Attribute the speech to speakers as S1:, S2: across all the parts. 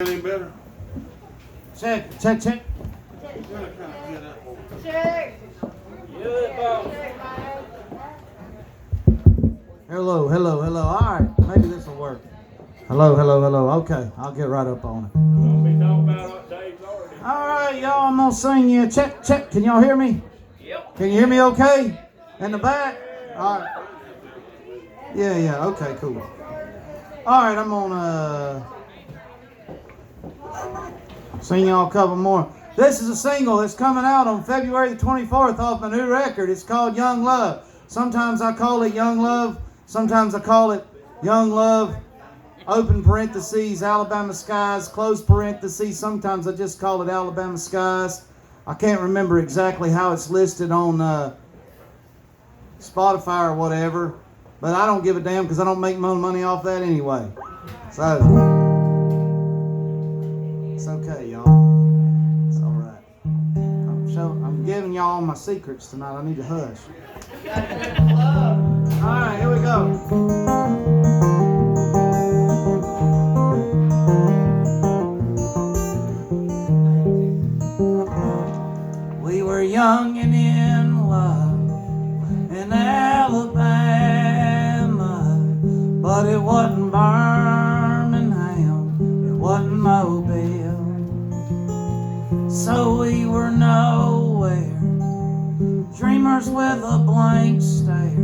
S1: Any better?
S2: Check.
S3: Check.
S2: Hello. All right, maybe this will work. Hello. Okay, I'll get right up on it. All right, y'all, I'm gonna sing you. Check. Can y'all hear me?
S3: Yep.
S2: Can you hear me okay? In the back? All right. Yeah, okay, cool. All right, I'm gonna sing y'all a couple more. This is a single that's coming out on February the 24th off my new record. It's called Young Love. Sometimes I call it Young Love. Sometimes I call it Young Love, open parentheses, Alabama Skies, close parentheses. Sometimes I just call it Alabama Skies. I can't remember exactly how it's listed on Spotify or whatever, but I don't give a damn because I don't make money off that anyway. So, it's okay, y'all. It's all right. I'm giving y'all my secrets tonight. I need to hush. All right, here we go. We were young and in love in Alabama, but it wasn't Birmingham, it wasn't Mobile. So we were nowhere, dreamers with a blank stare,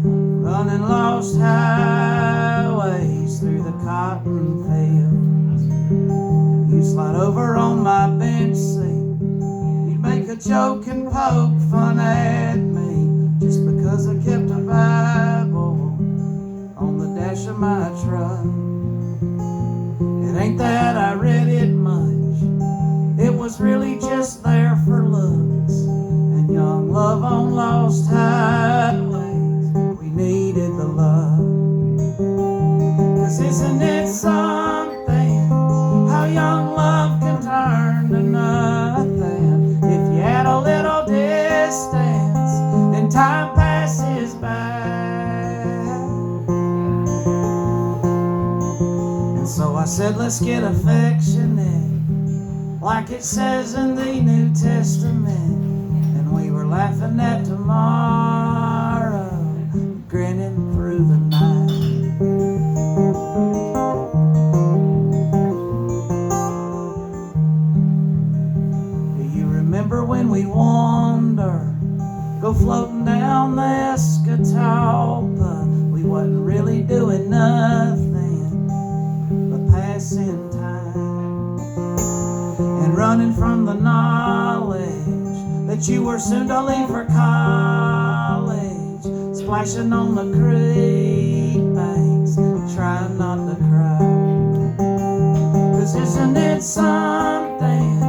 S2: running lost highways through the cotton fields. You slide over on my bench seat, you'd make a joke and poke fun at me just because I kept a Bible on the dash of my truck. It ain't that I read it much, it was really just there for looks and young love on lost highways. We needed the love. 'Cause isn't it something how young love can turn to nothing if you add a little distance and time passes by. And so I said, let's get affectionate, like it says in the New Testament. And we were laughing at tomorrow, grinning through the night. Do you remember when we'd wander, go floating down the Escatawpa? We wasn't really doing nothing but passing time and running from the knowledge that you were soon to leave for college, splashing on the creek banks, trying not to cry. 'Cause isn't it something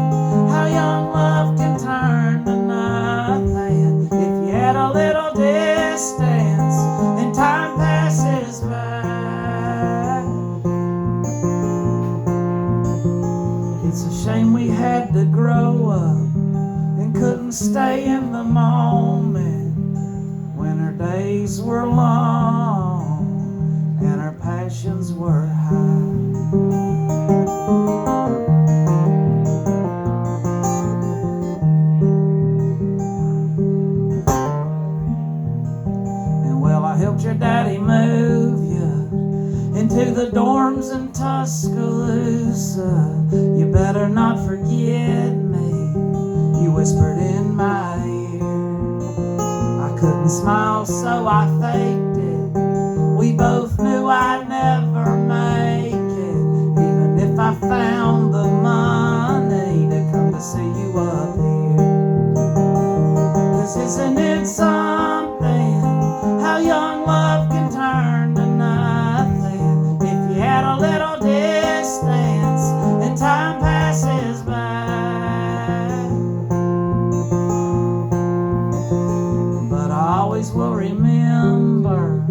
S2: how young love can turn to nothing if you add a little distance and time passes by. It's a shame we had to grow up and couldn't stay in the moment when our days were long and our passions were high. And well, I helped your daddy move you into the dorms in Tuscaloosa. You better not forget me, you whispered in my ear. I couldn't smile, so I faked it. We both knew I'd never make it, even if I found the money to come to see you up here. 'Cause isn't it something how young love can turn to nothing if you add a little distance and time passes by. But I always will remember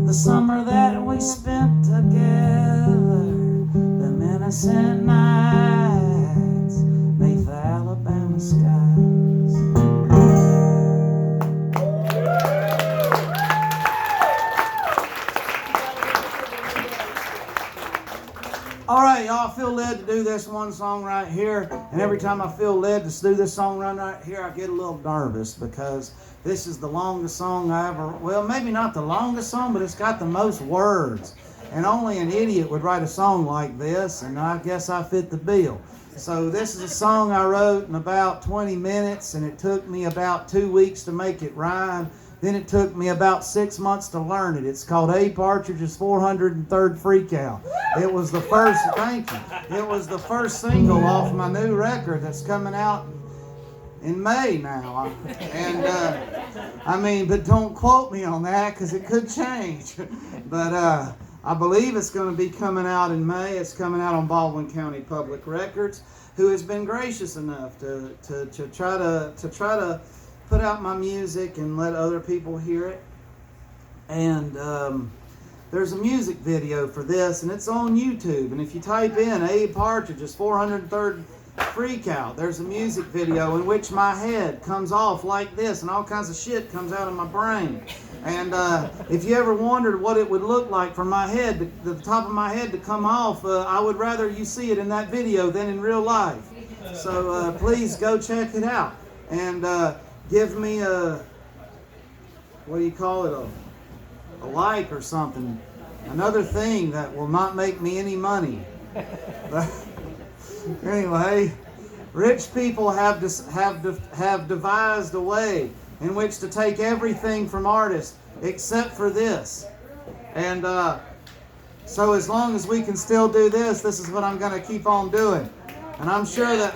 S2: the summer that we spent together, them innocent nights neath the Alabama skies. All right, y'all. feel led to do this one song right here, and every time I feel led to do this song right here, I get a little nervous because this is the longest song I ever, well, maybe not the longest song, but it's got the most words. And only an idiot would write a song like this, and I guess I fit the bill. So this is a song I wrote in about 20 minutes, and it took me about 2 weeks to make it rhyme. Then it took me about 6 months to learn it. It's called Abe Partridge's 403rd Freakout. It was the first, thank you, it was the first single off my new record that's coming out in May now. And I mean, but don't quote me on that because it could change. But I believe it's going to be coming out in May. It's coming out on Baldwin County Public Records, who has been gracious enough to try to put out my music and let other people hear it. And there's a music video for this, and it's on YouTube. And if you type in Abe Partridge's 403rd Freakout, there's a music video in which my head comes off like this, and all kinds of shit comes out of my brain. And if you ever wondered what it would look like for my head, the top of my head to come off, I would rather you see it in that video than in real life. So please go check it out. And give me a, what do you call it, a like or something. Another thing that will not make me any money. Anyway, rich people have devised a way in which to take everything from artists except for this. And so as long as we can still do this, this is what I'm going to keep on doing. And I'm sure that,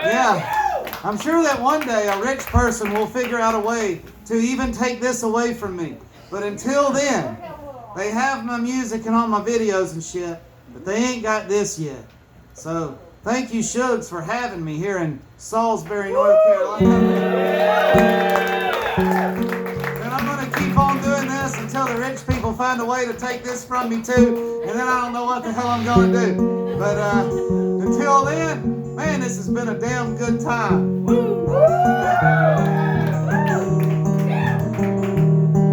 S2: yeah, I'm sure that one day a rich person will figure out a way to even take this away from me. But until then, they have my music and all my videos and shit, but they ain't got this yet. So thank you, SHUGS, for having me here in Salisbury, North Carolina. And I'm going to keep on doing this until the rich people find a way to take this from me too, and then I don't know what the hell I'm going to do. But until then, man, this has been a damn good time.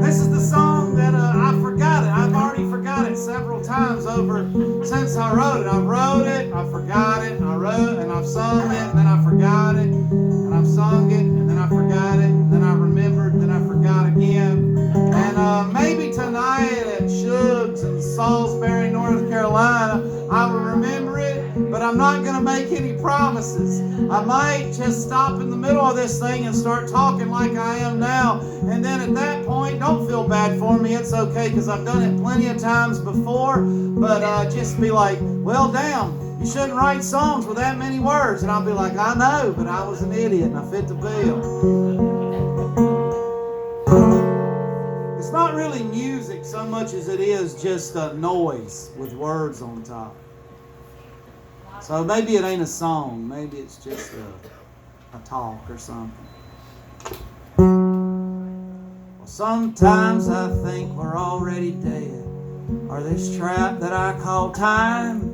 S2: This is the song that I forgot it. I've already forgot it several times over since I wrote it. I wrote it, I forgot it, I wrote, and I've sung it, and then I forgot it, and I've sung it, and then I forgot it, and then I remembered, and then I forgot again. And maybe tonight at SHUGS in Salisbury, North Carolina, I will remember it, but I'm not going to make any promises. I might just stop in the middle of this thing and start talking like I am now, and then at that point, don't feel bad for me. It's okay, because I've done it plenty of times before, but just be like, well, damn, you shouldn't write songs with that many words. And I'll be like, I know, but I was an idiot and I fit the bill. It's not really music so much as it is just a noise with words on top. So maybe it ain't a song. Maybe it's just a talk or something. Well, sometimes I think we're already dead, or this trap that I call time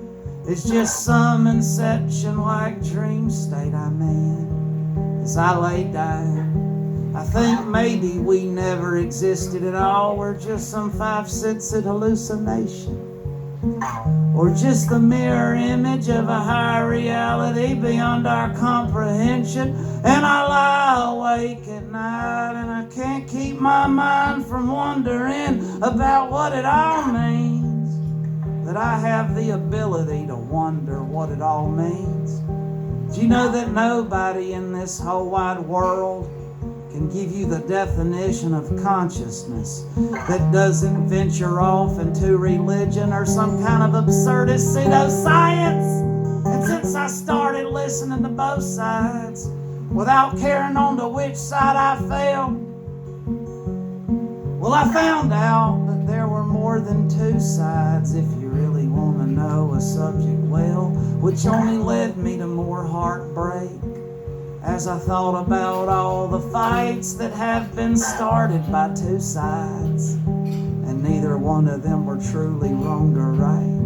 S2: is just some inception like dream state I'm in. As I lay down, I think maybe we never existed at all. We're just some five-sensed hallucination, or just the mirror image of a higher reality beyond our comprehension. And I lie awake at night, and I can't keep my mind from wondering about what it all means. That I have the ability to wonder what it all means. Do you know that nobody in this whole wide world can give you the definition of consciousness that doesn't venture off into religion or some kind of absurdist pseudoscience? And since I started listening to both sides without caring on to which side I fell, well, I found out that there were more than two sides, if you really want to know a subject well, which only led me to more heartbreak as I thought about all the fights that have been started by two sides, and neither one of them were truly wrong or right.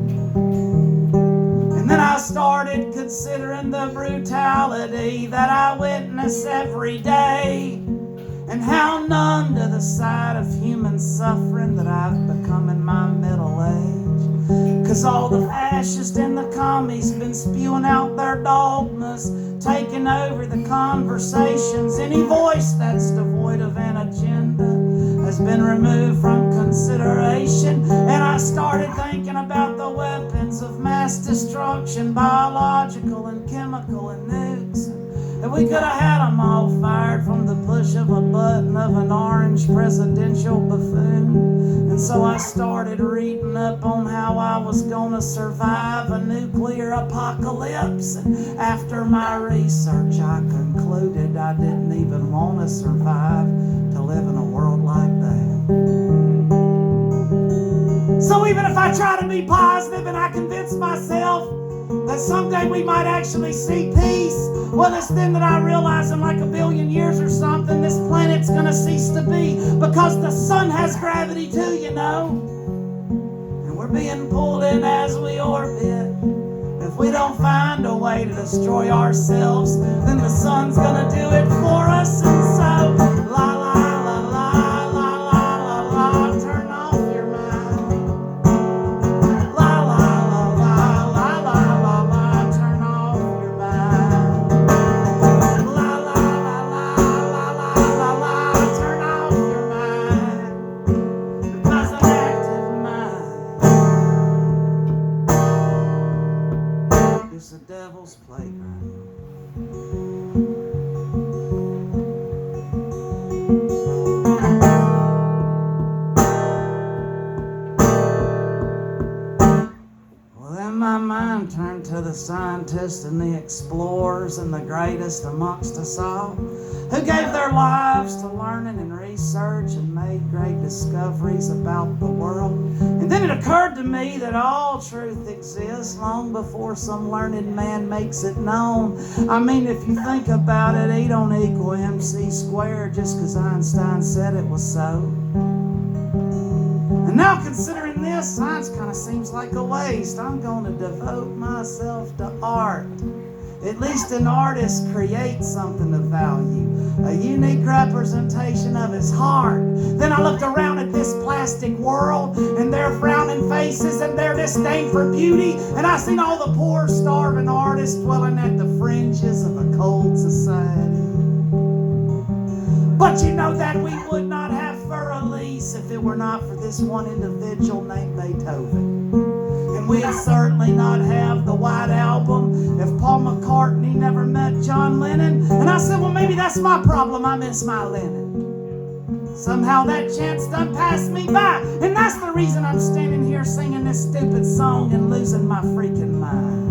S2: And then I started considering the brutality that I witness every day, and how numb to the sight of human suffering that I've become in my middle age. 'Cause all the fascists and the commies been spewing out their dogmas, taking over the conversations. Any voice that's devoid of an agenda has been removed from consideration. And I started thinking about the weapons of mass destruction, biological and chemical and nukes. And we could have had them all fired from the push of a button of an orange presidential buffoon. And so I started reading up on how I was gonna survive a nuclear apocalypse. And after my research, I concluded I didn't even want to survive to live in a world like that. So even if I try to be positive and I convince myself that someday we might actually see peace, well, it's then that I realize in like 1 billion years or something, this planet's gonna cease to be, because the sun has gravity too, you know. And we're being pulled in as we orbit. If we don't find a way to destroy ourselves, then the sun's gonna do it for us. And so, la la la la la la la la, turn off your mind. La la la la la la la la, turn off your mind. La la la la la la la la, turn off your mind. Because an active mind is the devil's playground. Well, then my mind turned to the scientists and the explorers and the greatest amongst us all, who gave their lives to learning and research and made great discoveries about the world. And then it occurred to me that all truth exists long before some learned man makes it known. I mean, if you think about it, E don't equal MC squared just because Einstein said it was so. And now considering this, science kind of seems like a waste. I'm going to devote myself to art. At least an artist creates something of value, a unique representation of his heart. Then I looked around at this plastic world and their frowning faces and their disdain for beauty, and I seen all the poor, starving artists dwelling at the fringes of a cold society. But you know that we would not have fur Elise if it were not for this one individual named Beethoven. And we'd certainly not have the White Album if Paul McCartney never met John Lennon. And I said, well, maybe that's my problem. I miss my Lennon. Somehow that chance done passed me by. And that's the reason I'm standing here singing this stupid song and losing my freaking mind.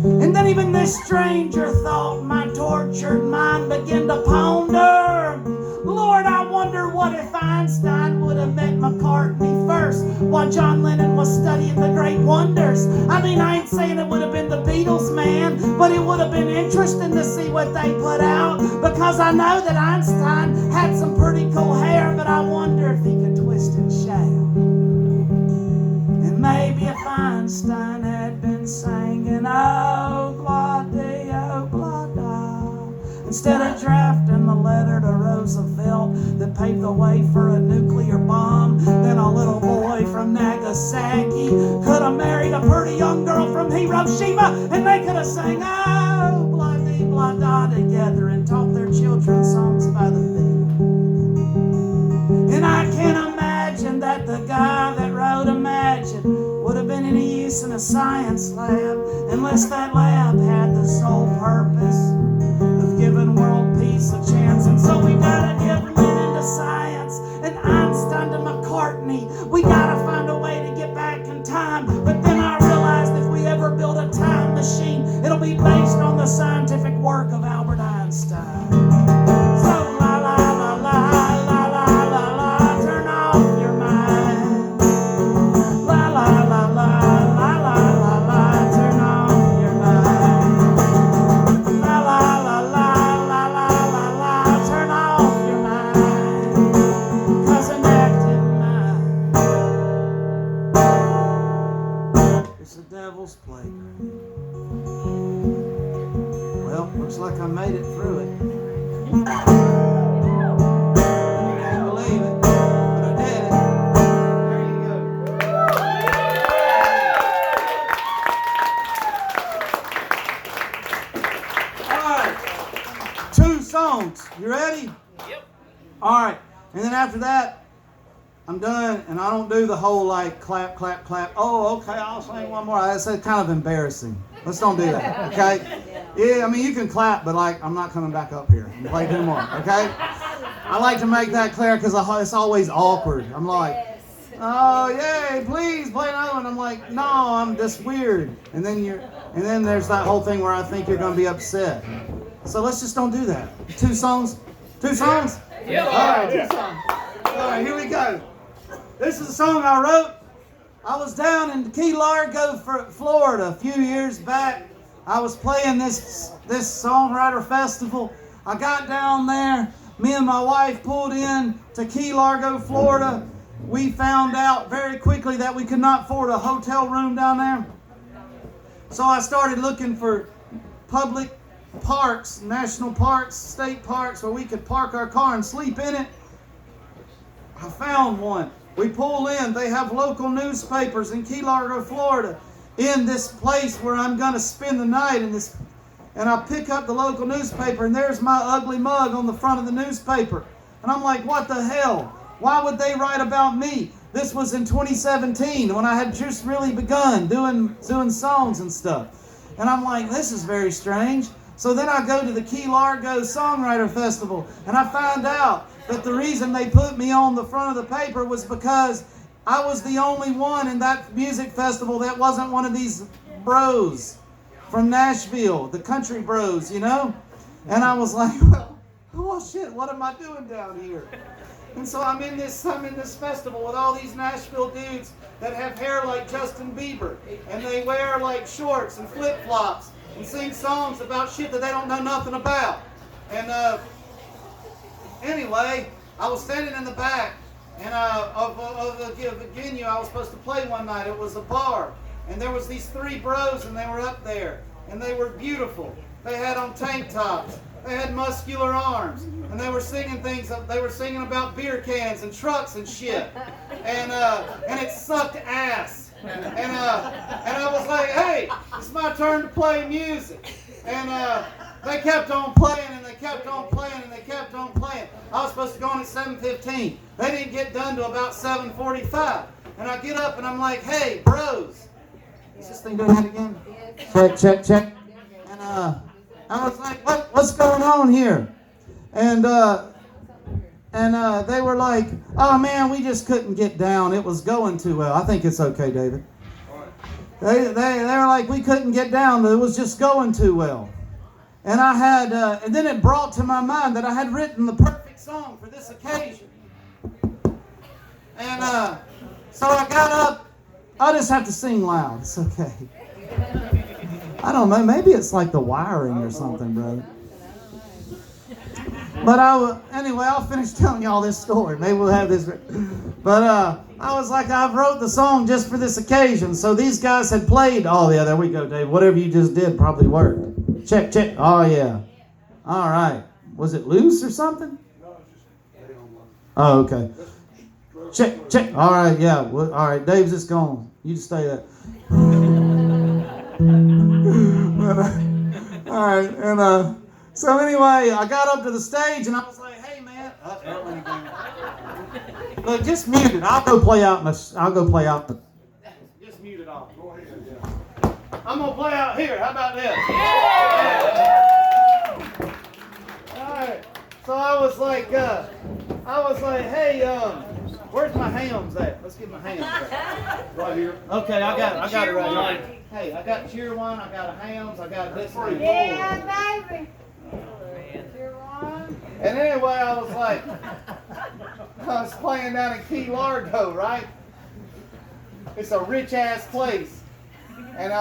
S2: And then even this stranger thought my tortured mind began to ponder. Lord, I wonder what if Einstein would have met McCartney first while John Lennon was studying the great wonders. I mean, I ain't saying it would have been the Beatles, man, but it would have been interesting to see what they put out, because I know that Einstein had some pretty cool hair, but I wonder if he could twist and shout. And maybe if Einstein had been singing, oh, Glade, oh, Glada, instead of drafting the letter to Roosevelt that paved the way for a nuclear bomb, then a little boy from Nagasaki could have married a pretty young girl from Hiroshima, and they could have sang, oh, Blondie, Blada together and taught their children songs by the Beatles. And I can't imagine that the guy that wrote Imagine would have been any use in a science lab unless that lab had the sole purpose of giving world peace a chance. And so we gotta give men to science and Einstein to McCartney. We gotta find a way to get back in time. But then I realized if we ever build a time machine, it'll be based on the scientific work of Albert Einstein. So la la la la la la la la, turn off your mind. La la la la la la la la, turn off your mind. La la la la la la la la, turn off your mind. 'Cause an active mind is the devil's playground. Well, looks like I made it through it. I can't believe it, but I did it. There you go. songs. You ready?
S1: Yep.
S2: All right. And then after that, I'm done, and I don't do the whole like clap, clap, clap. Oh, okay, I'll sing one more. That's kind of embarrassing. Let's don't do that, okay? Yeah, I mean, you can clap, but like, I'm not coming back up here and play two more, okay? I like to make that clear because it's always awkward. I'm like, oh, yay, please play another one. I'm like, no, I'm just weird. And then there's that whole thing where I think you're going to be upset. So let's just don't do that. Two songs? Two songs?
S1: Yeah.
S2: All right, 2 songs. All right, here we go. This is a song I wrote. I was down in Key Largo, Florida a few years back. I was playing this songwriter festival. I got down there. Me and my wife pulled in to Key Largo, Florida. We found out very quickly that we could not afford a hotel room down there. So I started looking for public parks, national parks, state parks where we could park our car and sleep in it. I found one. We pull in. They have local newspapers in Key Largo, Florida, in this place where I'm going to spend the night in this. And I pick up the local newspaper, and there's my ugly mug on the front of the newspaper. And I'm like, what the hell? Why would they write about me? This was in 2017 when I had just really begun doing songs and stuff. And I'm like, this is very strange. So then I go to the Key Largo Songwriter Festival, and I find out that the reason they put me on the front of the paper was because I was the only one in that music festival that wasn't one of these bros from Nashville, the country bros, you know? And I was like, well, shit, what am I doing down here? And so I'm in this festival with all these Nashville dudes that have hair like Justin Bieber, and they wear like shorts and flip-flops and sing songs about shit that they don't know nothing about. And anyway, I was standing in the back and of the venue I was supposed to play one night. It was a bar, and there was these 3 bros, and they were up there, and they were beautiful. They had on tank tops. They had muscular arms, and they were singing things. They were singing about beer cans and trucks and shit, and it sucked ass. And I was like, hey, it's my turn to play music. And they kept on playing, and they kept on playing, and they kept on playing. I was supposed to go on at 7:15. They didn't get done till about 7:45. And I get up and I'm like, hey, bros. Is this thing doing that again? Check, check, check. And I was like, what's going on here? And they were like, oh man, we just couldn't get down. It was going too well. I think it's okay, David. They were like, we couldn't get down. It was just going too well. And I had, and then it brought to my mind that I had written the perfect song for this occasion. And so I got up. I just have to sing loud. It's okay. I don't know. Maybe it's like the wiring or something, brother. But anyway, I'll finish telling y'all this story. Maybe we'll have this. But I was like, I wrote the song just for this occasion. So these guys had played. Oh, yeah, there we go, Dave. Whatever you just did probably worked. Check, check. Oh, yeah. All right. Was it loose or something? Oh, okay. Check, check. All right, yeah. Well, all right, Dave's just gone. You just stay there. All right, and so anyway, I got up to the stage and I was like, "Hey, man, look, just mute it. I'll go play out. Just mute it off. Go ahead. Yeah. I'm gonna play out here. How about this? Yeah. All right. So I was like, "Hey, where's my hams at? Let's get my hams at. Right here. Okay, I got it right here. Hey, I got cheer one, I got a hams, I got this one.
S3: Yeah, baby. Cheer one.
S2: And anyway, I was playing down in Key Largo, right? It's a rich ass place. And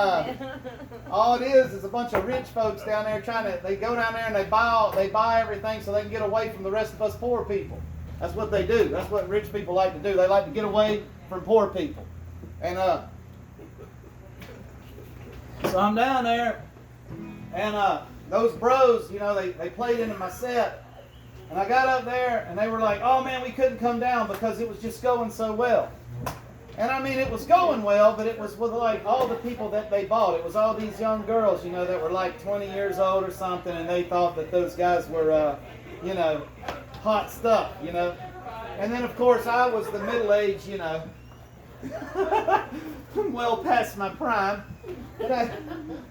S2: all it is a bunch of rich folks down there they go down there and they buy everything so they can get away from the rest of us poor people. That's what they do. That's what rich people like to do. They like to get away from poor people. And so I'm down there, and those bros, they played into my set. And I got up there, and they were like, oh man, we couldn't come down because it was just going so well. And I mean, it was going well, but it was with like all the people that they bought. It was all these young girls, you know, that were like 20 years old or something, and they thought that those guys were, you know, hot stuff, you know. And then, of course, I was the middle-aged, you know, well past my prime. But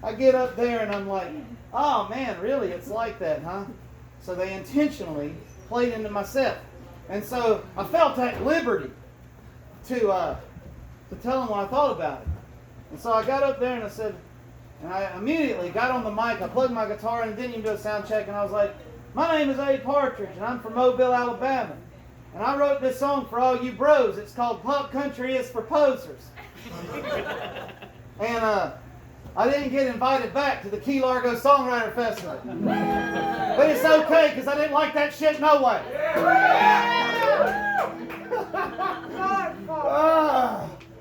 S2: I get up there and I'm like, oh man, really, it's like that, huh? So they intentionally played into my set. And so I felt at liberty to tell them what I thought about it. And so I got up there and I said, and I immediately got on the mic, I plugged my guitar in and didn't even do a sound check, and I was like, my name is Abe Partridge and I'm from Mobile, Alabama. And I wrote this song for all you bros. It's called Pop Country is for Posers. And I didn't get invited back to the Key Largo Songwriter Festival. But it's okay, because I didn't like that shit no way.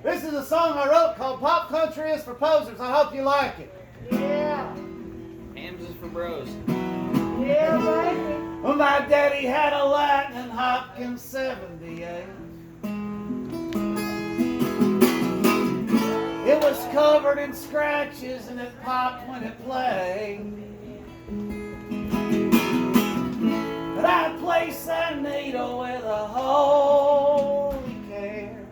S2: This is a song I wrote called Pop Country is for Posers. I hope you like it.
S3: Yeah.
S1: Hams is for bros.
S3: Yeah, baby.
S2: Well, my daddy had a Lightning Hopkins 78. It was covered in scratches and it popped when it played. But I placed that needle with a holy care.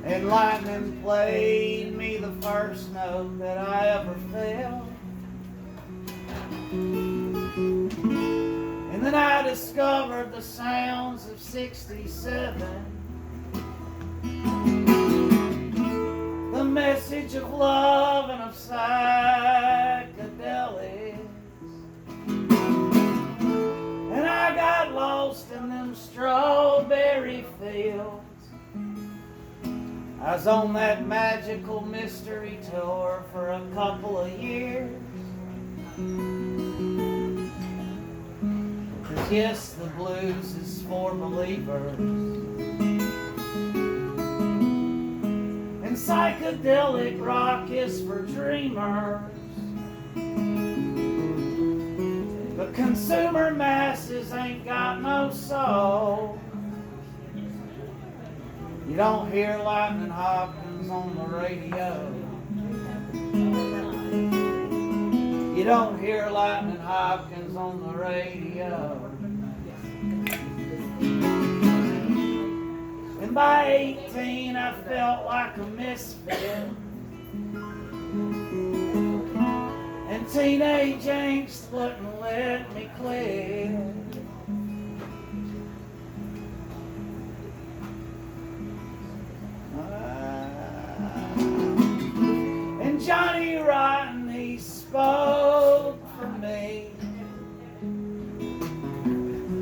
S2: And lightning played me the first note that I ever felt. And then I discovered the sounds of 67. The message of love and of psychedelics. And I got lost in them strawberry fields. I was on that magical mystery tour for a couple of years. 'Cause yes, the blues is for believers. And psychedelic rock is for dreamers. But consumer masses ain't got no soul. You don't hear Lightning Hopkins on the radio. You don't hear Lightning Hopkins on the radio. And by 18 I felt like a misfit. And teenage angst wouldn't let me quit. And Johnny Rotten, he spoke for me.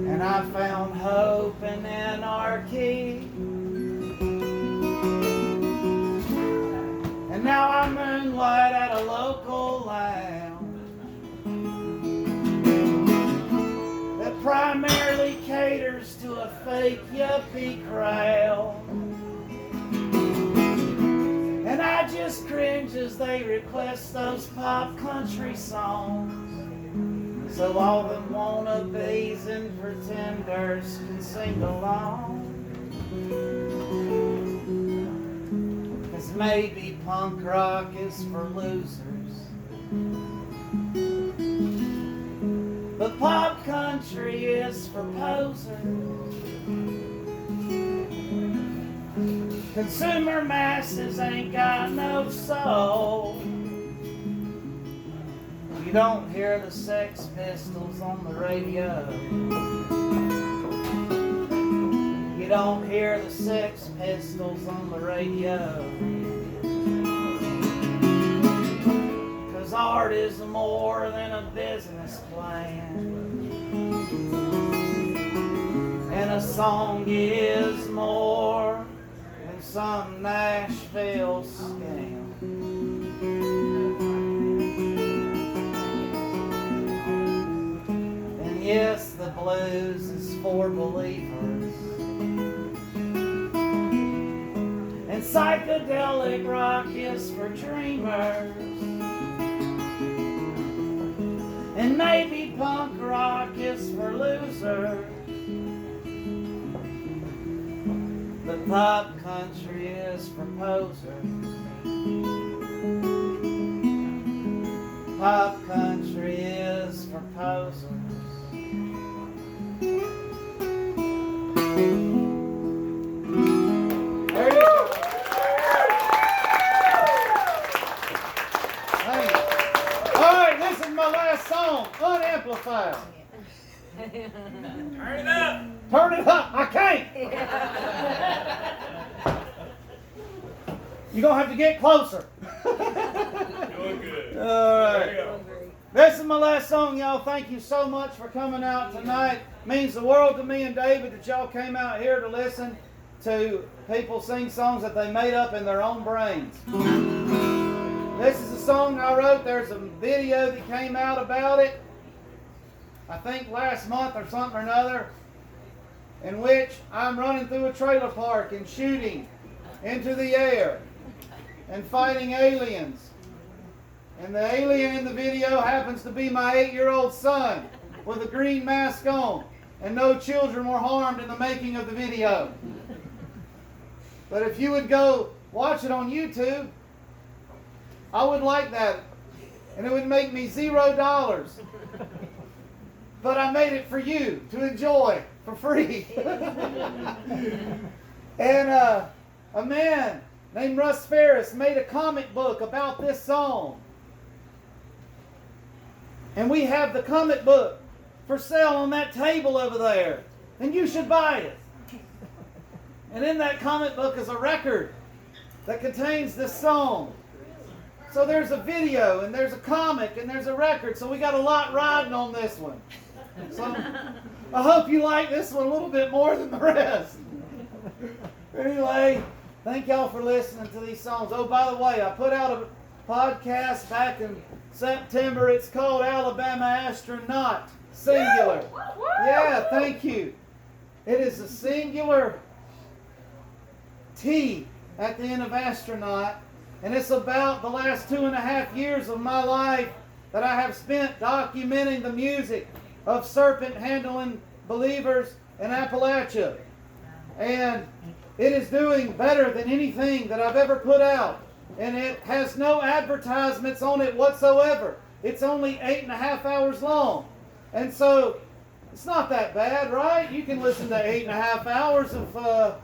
S2: And I found hope in anarchy. And now I moonlight at a local lounge that primarily caters to a fake yuppie crowd. And I just cringe as they request those pop country songs, so all them wannabes and pretenders can sing along. 'Cause maybe punk rock is for losers, but pop country is for posers. Consumer masses ain't got no soul. You don't hear the Sex Pistols on the radio. You don't hear the Sex Pistols on the radio. 'Cause art is more than a business plan. And a song is more than some Nashville scam. And yes, the blues is for believers. And psychedelic rock is for dreamers. And maybe punk rock is for losers. But Pop country is for posers. Pop country is for posers. There you go. Thank you. All right, this is my last song, unamplified.
S1: Turn it up.
S2: Turn it up. I can't. You're going to have to get closer.
S1: Doing good.
S2: All right.
S1: There you go.
S2: This is my last song, y'all. Thank you so much for coming out tonight. It means the world to me and David that y'all came out here to listen to people sing songs that they made up in their own brains. This is a song I wrote. There's a video that came out about it, I think last month or something or another, in which I'm running through a trailer park and shooting into the air and fighting aliens. And the alien in the video happens to be my 8-year-old son with a green mask on. And no children were harmed in the making of the video. But if you would go watch it on YouTube, I would like that. And it would make me $0. But I made it for you to enjoy for free. And a man named Russ Ferris made a comic book about this song. And we have the comic book for sale on that table over there. And you should buy it. And in that comic book is a record that contains this song. So there's a video, and there's a comic, and there's a record. So we got a lot riding on this one. So I hope you like this one a little bit more than the rest. Anyway, thank y'all for listening to these songs. Oh, by the way, I put out a podcast back in September. It's called Alabama Astronaut, singular. Yeah, thank you. It is a singular T at the end of astronaut, and it's about the last 2.5 years of my life that I have spent documenting the music of serpent-handling believers in Appalachia. And it is doing better than anything that I've ever put out. And it has no advertisements on it whatsoever. It's only 8.5 hours long. And so, it's not that bad, right? You can listen to 8.5 hours of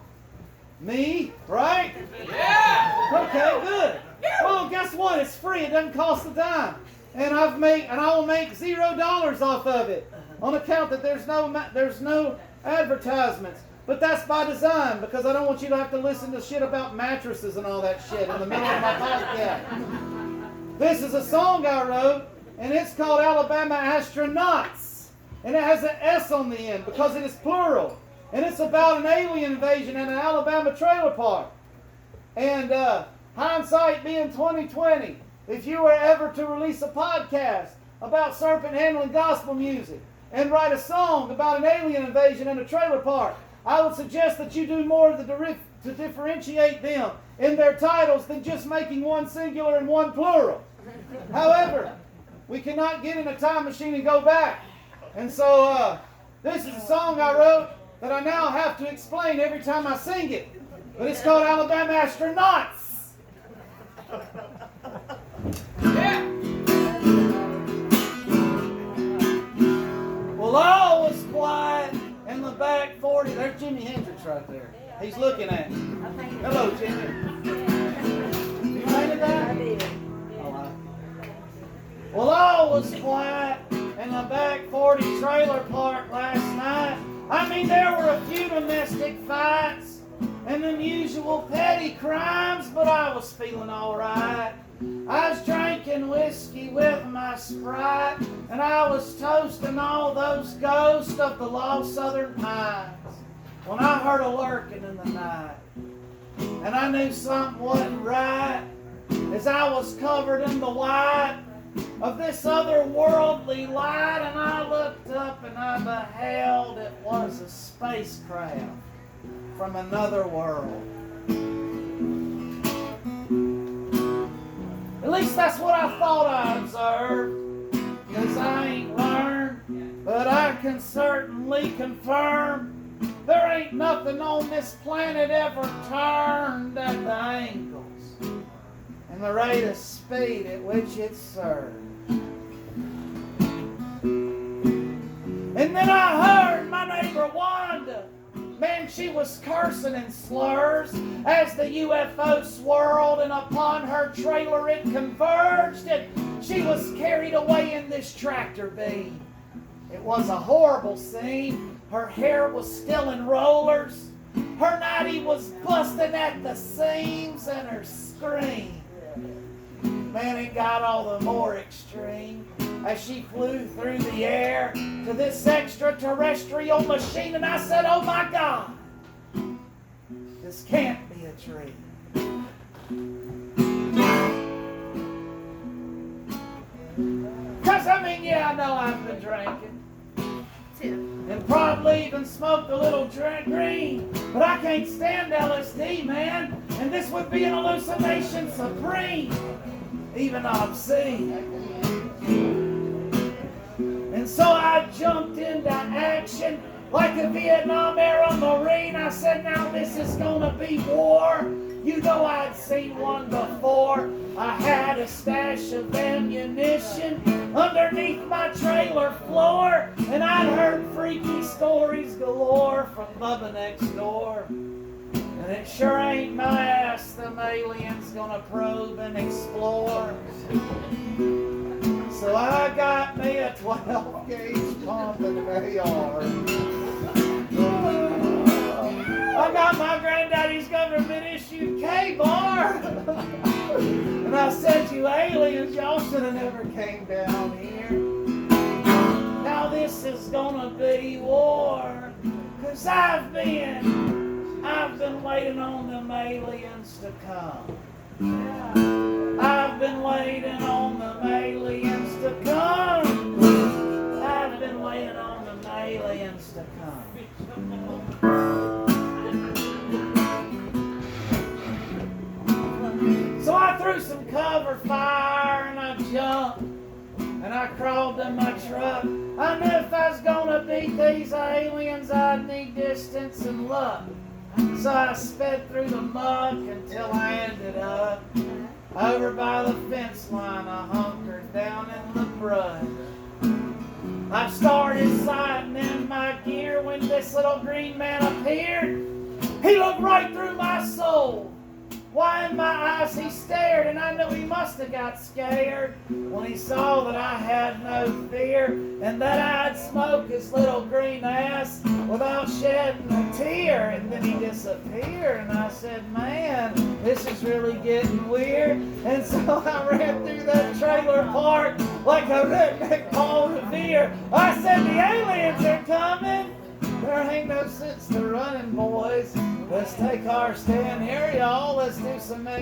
S2: me, right?
S1: Yeah!
S2: Okay, good. Well, guess what? It's free. It doesn't cost a dime. And I will make $0 off of it on account that there's no advertisements. But that's by design, because I don't want you to have to listen to shit about mattresses and all that shit in the middle of my podcast. This is a song I wrote, and it's called Alabama Astronauts. And it has an S on the end because it is plural. And it's about an alien invasion in an Alabama trailer park. And hindsight being 2020, if you were ever to release a podcast about serpent-handling gospel music and write a song about an alien invasion in a trailer park, I would suggest that you do more to differentiate them in their titles than just making one singular and one plural. However, we cannot get in a time machine and go back. And so this is a song I wrote that I now have to explain every time I sing it. But it's called Alabama Astronauts.
S1: Yeah!
S2: Well, all was quiet in the back 40. There's Jimi Hendrix right there. He's looking at me. Hello, Jimmy. You painted that?
S3: I did.
S2: All right. Well, all was quiet in the back 40 trailer park last night. I mean, there were a few domestic fights and unusual petty crimes, but I was feeling all right. I was drinking whiskey with my Sprite, and I was toasting all those ghosts of the lost Southern Pines when I heard a lurking in the night. And I knew something wasn't right as I was covered in the white of this otherworldly light, and I looked up and I beheld it was a spacecraft from another world. At least that's what I thought I observed, 'cause I ain't learned, but I can certainly confirm There ain't nothing on this planet ever turned at the ankles and the rate of speed at which it served. And then I heard my neighbor Wanda. Man, she was cursing in slurs as the UFO swirled and upon her trailer it converged, and she was carried away in this tractor beam. It was a horrible scene. Her hair was still in rollers. Her nightie was busting at the seams, and her scream, man, it got all the more extreme as she flew through the air to this extraterrestrial machine. And I said, oh my God, this can't be a dream. Because, I mean, yeah, I know I've been drinking and probably even smoked a little green, but I can't stand LSD, man, and this would be an hallucination supreme, even obscene. And so I jumped into action like a Vietnam era Marine. I said, now this is gonna be war. You know I'd seen one before. I had a stash of ammunition underneath my trailer floor, and I'd heard freaky stories galore from Bubba next door. And it sure ain't my ass them aliens gonna probe and explore. So I got me a 12 gauge pump and an AR. I got my granddaddy's government issued K-bar. And I said, you aliens, y'all should have never came down here. Now this is gonna be war. 'Cause I've been waiting on them aliens to come. I've been waiting on them aliens to come. I've been waiting on them aliens to come. So I threw some cover fire and I jumped and I crawled to my truck. I knew if I was gonna beat these aliens, I'd need distance and luck. So I sped through the muck until I ended up over by the fence line. I hunkered down in the brush. I started sighting in my gear when this little green man appeared. He looked right through my soul. Why, in my eyes he stared, and I knew he must have got scared when he saw that I had no fear and that I'd smoke his little green ass without shedding a tear. And then he disappeared, and I said, man, this is really getting weird. And so I ran through that trailer park like a redneck Paul Revere. I said, the aliens are coming. There ain't no sense to running, boys. Let's take our stand here, y'all. Let's do some